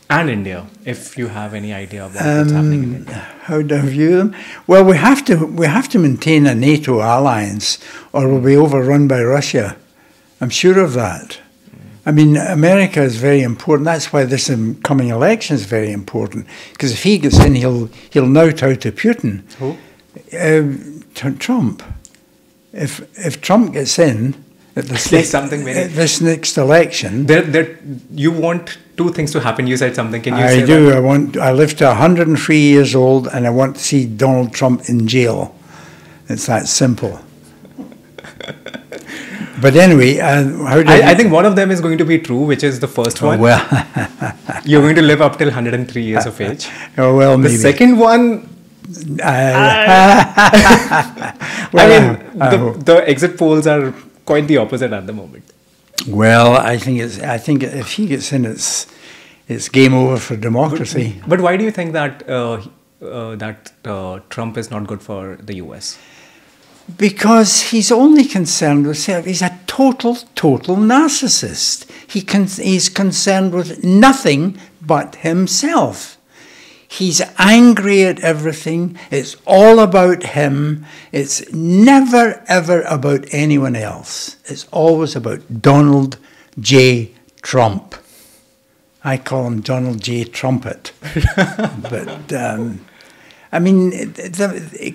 S1: India, if you have any idea about what's happening in India.
S2: How do I view them? Well, we have to maintain a NATO alliance, or we'll be overrun by Russia. I'm sure of that. I mean, America is very important. That's why this coming election is very important. Because if he gets in, he'll knout out to Putin.
S1: Who?
S2: Trump. If Trump gets in at this next election,
S1: you want two things to happen. You said something. Can you
S2: I
S1: say
S2: do.
S1: that?
S2: I live to 103 years old, and I want to see Donald Trump in jail. It's that simple. But anyway,
S1: I think one of them is going to be true, which is the first one.
S2: Well,
S1: you're going to live up till 103 years of age.
S2: Oh well, maybe.
S1: The second one. The exit polls are quite the opposite at the moment.
S2: Well, I think if he gets in, it's game over for democracy.
S1: But why do you think that Trump is not good for the US?
S2: Because he's only concerned with himself. He's a total narcissist. He's concerned with nothing but himself. He's angry at everything. It's all about him. It's never, ever about anyone else. It's always about Donald J. Trump. I call him Donald J. Trumpet. But, I mean,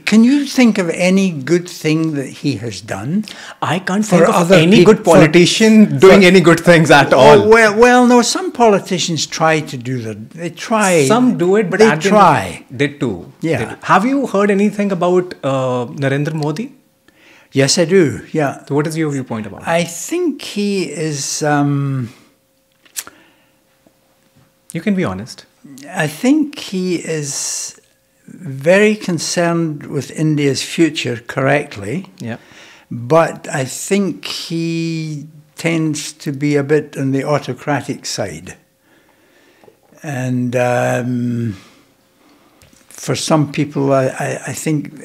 S2: can you think of any good thing that he has done?
S1: I can't think of any good politician doing any good things at all.
S2: Well, no, some politicians try to do that. They try.
S1: Some do it, but
S2: they try.
S1: They do.
S2: Yeah.
S1: They do. Have you heard anything about Narendra Modi?
S2: Yes, I do, yeah.
S1: So what is your viewpoint about it?
S2: I think he is...
S1: you can be honest.
S2: I think he is very concerned with India's future, correctly.
S1: Yeah.
S2: But I think he tends to be a bit on the autocratic side. And for some people, I think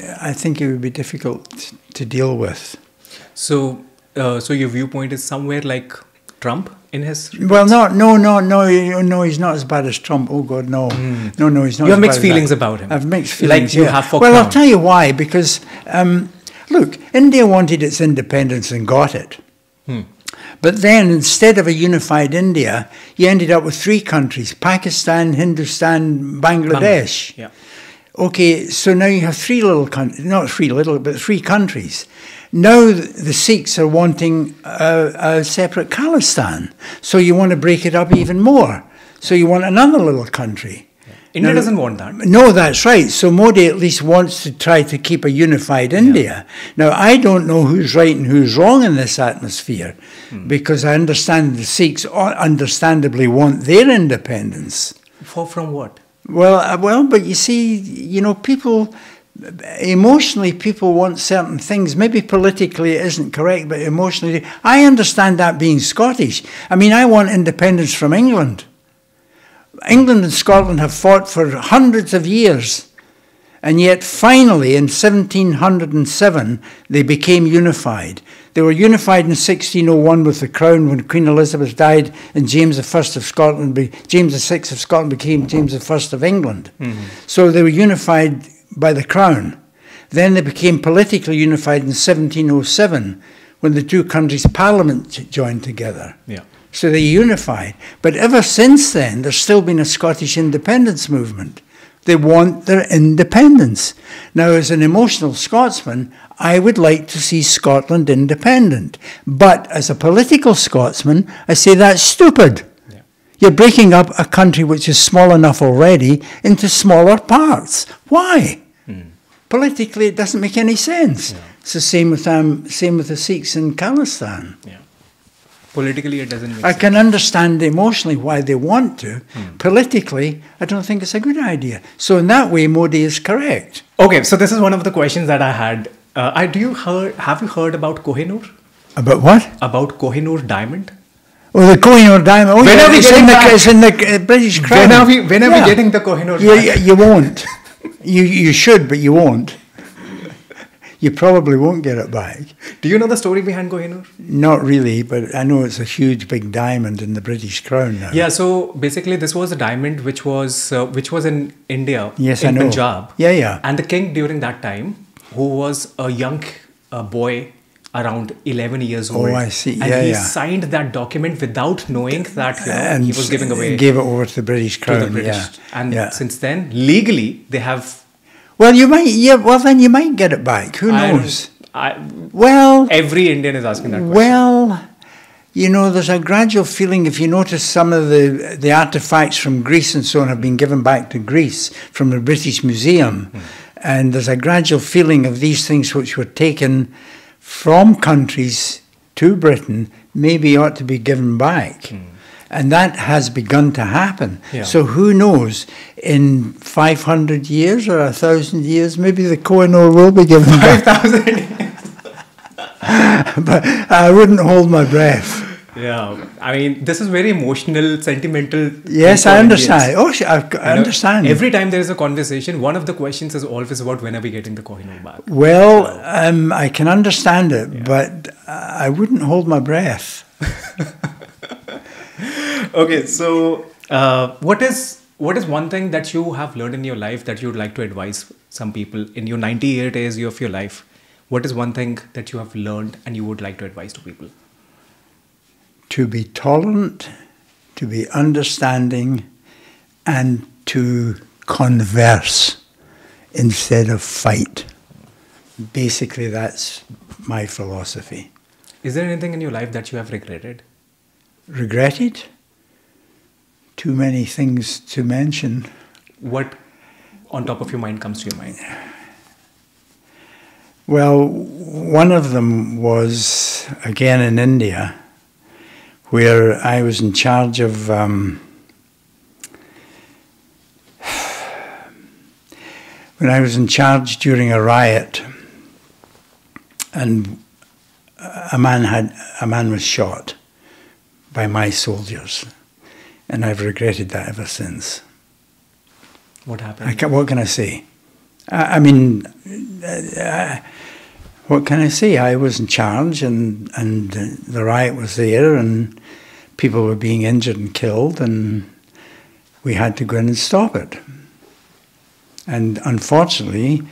S2: it would be difficult to deal with. So
S1: your viewpoint is somewhere like Trump in his...
S2: Well, no, he's not as bad as Trump. Oh, God, no. No, he's not.
S1: You have mixed feelings about him.
S2: I have mixed feelings,
S1: like you have for
S2: Well,
S1: Crown.
S2: I'll tell you why. Because, look, India wanted its independence and got it. But then, instead of a unified India, you ended up with three countries: Pakistan, Hindustan, Bangladesh.
S1: Yeah.
S2: Okay, so now you have three little countries, not three little, but three countries. Now the Sikhs are wanting a separate Khalistan. So you want to break it up even more. So you want another little country.
S1: Yeah. India doesn't want that.
S2: No, that's right. So Modi at least wants to try to keep a unified India. Now, I don't know who's right and who's wrong in this atmosphere, because I understand the Sikhs understandably want their independence.
S1: From what?
S2: Well, but you see, people... Emotionally, people want certain things. Maybe politically it isn't correct, but emotionally, I understand that being Scottish. I mean, I want independence from England. England and Scotland have fought for hundreds of years, and yet finally in 1707 they became unified. They were unified in 1601 with the Crown when Queen Elizabeth died, and James I of Scotland, James VI of Scotland became James I of England. So they were unified by the Crown. Then they became politically unified in 1707 when the two countries' parliaments joined together.
S1: Yeah.
S2: So they unified. But ever since then, there's still been a Scottish independence movement. They want their independence. Now, as an emotional Scotsman, I would like to see Scotland independent. But as a political Scotsman, I say that's stupid. Yeah. You're breaking up a country which is small enough already into smaller parts. Why? Politically, it doesn't make any sense. Yeah. It's the same with the Sikhs in Khalistan.
S1: Yeah. Politically, it doesn't make sense.
S2: I can understand emotionally why they want to. Politically, I don't think it's a good idea. So in that way, Modi is correct.
S1: Okay, so this is one of the questions that I had. Have you heard about Kohinoor?
S2: About what?
S1: About Kohinoor Diamond?
S2: Oh, the Kohinoor Diamond. Oh,
S1: when are we getting back?
S2: It's in the British Crown.
S1: When are we getting the Kohinoor Diamond?
S2: You won't. You should, but you won't. You probably won't get it back.
S1: Do you know the story behind Kohinoor?
S2: Not really, but I know it's a huge big diamond in the British Crown now.
S1: Yeah, so basically this was a diamond which was in India,
S2: yes,
S1: in
S2: I know.
S1: Punjab.
S2: Yeah.
S1: And the king during that time, who was a young boy, around 11 years old.
S2: Oh, I see.
S1: And
S2: Yeah,
S1: he
S2: yeah.
S1: signed that document without knowing that
S2: And
S1: he was giving away
S2: gave it over to the British
S1: to
S2: Crown.
S1: the British.
S2: Yeah.
S1: And
S2: Yeah.
S1: since then, legally, they have.
S2: Well, you might. Yeah. Well, then you might get it back. Who knows? Well,
S1: Every Indian is asking that question.
S2: well, you know, there's a gradual feeling. If you notice, some of the artifacts from Greece and so on have been given back to Greece from the British Museum, and there's a gradual feeling of these things which were taken from countries to Britain maybe ought to be given back. And that has begun to happen.
S1: Yeah.
S2: So who knows, in 500 years or 1,000 years, maybe the Kohinoor will be given back.
S1: 5,000 years.
S2: But I wouldn't hold my breath.
S1: Yeah. I mean, this is very emotional, sentimental.
S2: Yes,
S1: for
S2: I
S1: Indians.
S2: understand. Oh, I understand.
S1: Every time there is a conversation, one of the questions is always about when are we getting the Kohinoor back?
S2: Well, I can understand it, but I wouldn't hold my breath.
S1: Okay, so what is one thing that you have learned in your life that you would like to advise some people in your 98 years of your life? What is one thing that you have learned and you would like to advise to people?
S2: To be tolerant, to be understanding, and to converse instead of fight. Basically, that's my philosophy.
S1: Is there anything in your life that you have regretted?
S2: Regretted? Too many things to mention.
S1: What on top of your mind comes to your mind?
S2: Well, one of them was, again, in India, where I was in charge of when I was in charge during a riot, and a man was shot by my soldiers, and I've regretted that ever since.
S1: What happened?
S2: What can I say? I mean, what can I say? I was in charge, and the riot was there, and people were being injured and killed, and we had to go in and stop it. And unfortunately,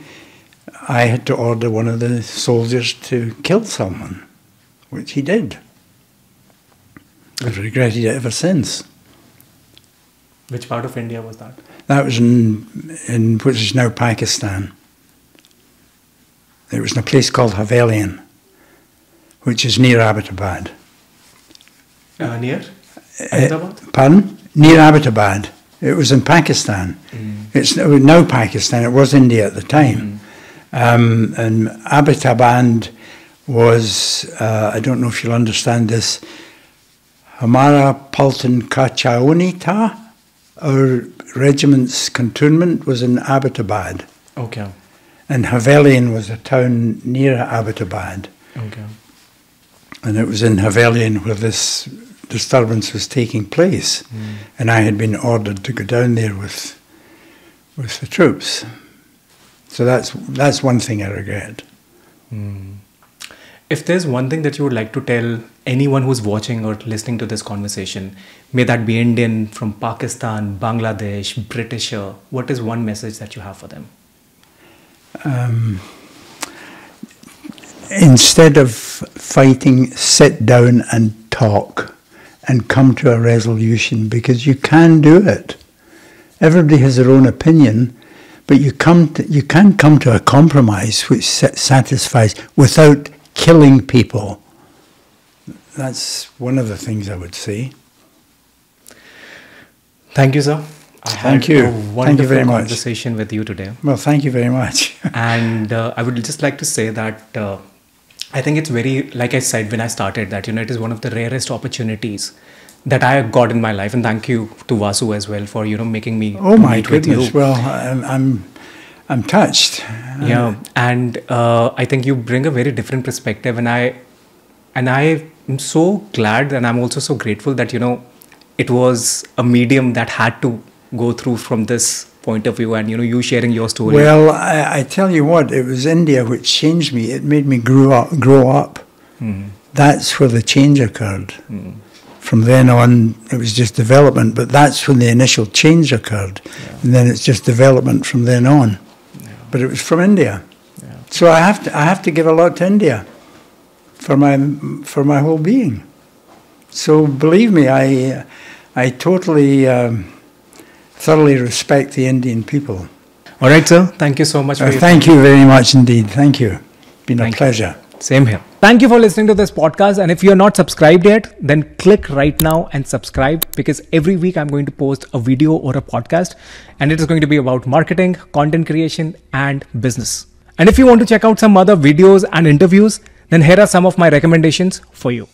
S2: I had to order one of the soldiers to kill someone, which he did. I've regretted it ever since.
S1: Which part of India was that?
S2: That was in which is now Pakistan. It was in a place called Havelian, which is near Abbottabad.
S1: Near? Ahmedabad?
S2: Pardon? Near Abbottabad. It was in Pakistan. It's now Pakistan. It was India at the time. And Abbottabad was, I don't know if you'll understand this, Hamara Paltan Kachaoni Tha. Our regiment's cantonment was in Abbottabad.
S1: Okay.
S2: And Havelian was a town near Abbottabad.
S1: Okay.
S2: And it was in Havelian where this disturbance was taking place. And I had been ordered to go down there with the troops. So that's one thing I regret.
S1: If there's one thing that you would like to tell anyone who's watching or listening to this conversation, may that be Indian, from Pakistan, Bangladesh, Britisher, what is one message that you have for them?
S2: Instead of fighting, sit down and talk and come to a resolution, because you can do it. Everybody has their own opinion, but you can come to a compromise which satisfies without killing people. That's one of the things I would say.
S1: Thank you, sir. I
S2: Thank
S1: had
S2: you.
S1: a
S2: Thank you
S1: wonderful
S2: very much.
S1: conversation with you today.
S2: Well, thank you very much.
S1: And I would just like to say that I think it's very, like I said when I started, that it is one of the rarest opportunities that I got in my life. And thank you to Vasu as well for making me meet with you.
S2: Well, I'm touched.
S1: Yeah, and I think you bring a very different perspective, and I am so glad, and I'm also so grateful that it was a medium that had to go through from this point of view, and you sharing your story.
S2: Well, I tell you what, it was India which changed me. It made me grow up. That's where the change occurred. From then on, it was just development, but that's when the initial change occurred. Yeah. And then it's just development from then on. Yeah. But it was from India. Yeah. So I have to give a lot to India. for my whole being. So believe me, I totally, thoroughly respect the Indian people.
S1: All right, sir. Thank you so much.
S2: Thank you very much indeed. Thank you. Been a pleasure.
S1: Same here. Thank you for listening to this podcast. And if you're not subscribed yet, then click right now and subscribe, because every week I'm going to post a video or a podcast, and it is going to be about marketing, content creation, and business. And if you want to check out some other videos and interviews, then here are some of my recommendations for you.